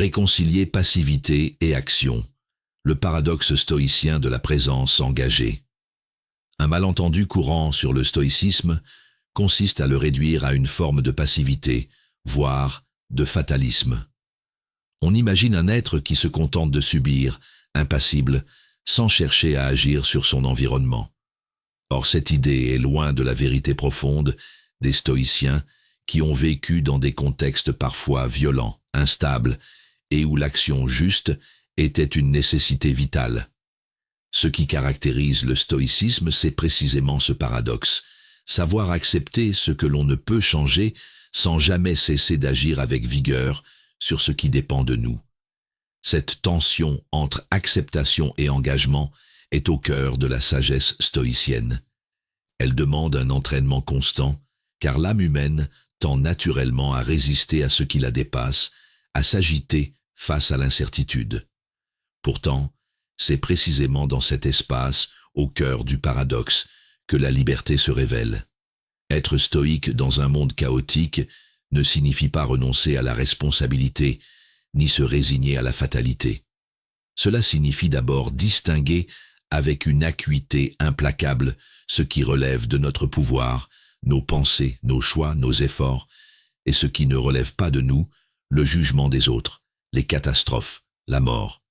Réconcilier passivité et action. Le paradoxe stoïcien de la présence engagée. Un malentendu courant sur le stoïcisme consiste à le réduire à une forme de passivité, voire de fatalisme. On imagine un être qui se contente de subir, impassible, sans chercher à agir sur son environnement. Or cette idée est loin de la vérité profonde des stoïciens qui ont vécu dans des contextes parfois violents, instables, et où l'action juste était une nécessité vitale. Ce qui caractérise le stoïcisme, c'est précisément ce paradoxe, savoir accepter ce que l'on ne peut changer sans jamais cesser d'agir avec vigueur sur ce qui dépend de nous. Cette tension entre acceptation et engagement est au cœur de la sagesse stoïcienne. Elle demande un entraînement constant, car l'âme humaine tend naturellement à résister à ce qui la dépasse, à s'agiter face à l'incertitude. Pourtant, c'est précisément dans cet espace, au cœur du paradoxe, que la liberté se révèle. Être stoïque dans un monde chaotique ne signifie pas renoncer à la responsabilité, ni se résigner à la fatalité. Cela signifie d'abord distinguer avec une acuité implacable ce qui relève de notre pouvoir, nos pensées, nos choix, nos efforts, et ce qui ne relève pas de nous, le jugement des autres, les catastrophes, la mort.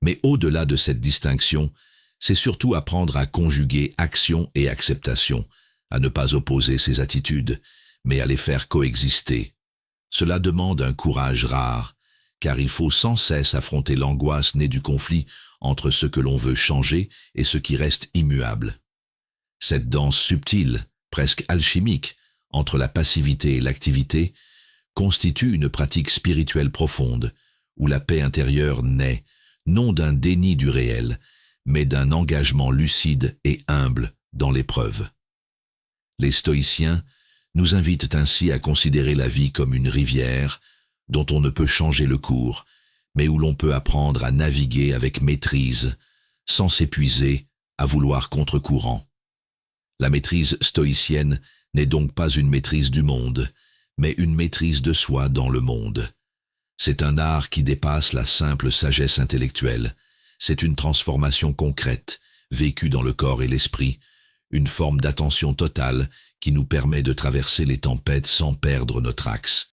Mais au-delà de cette distinction, c'est surtout apprendre à conjuguer action et acceptation, à ne pas opposer ces attitudes, mais à les faire coexister. Cela demande un courage rare, car il faut sans cesse affronter l'angoisse née du conflit entre ce que l'on veut changer et ce qui reste immuable. Cette danse subtile, presque alchimique, entre la passivité et l'activité, constitue une pratique spirituelle profonde, où la paix intérieure naît, non d'un déni du réel, mais d'un engagement lucide et humble dans l'épreuve. Les stoïciens nous invitent ainsi à considérer la vie comme une rivière dont on ne peut changer le cours, mais où l'on peut apprendre à naviguer avec maîtrise, sans s'épuiser à vouloir contre-courant. La maîtrise stoïcienne n'est donc pas une maîtrise du monde, mais une maîtrise de soi dans le monde. C'est un art qui dépasse la simple sagesse intellectuelle. C'est une transformation concrète, vécue dans le corps et l'esprit, une forme d'attention totale qui nous permet de traverser les tempêtes sans perdre notre axe.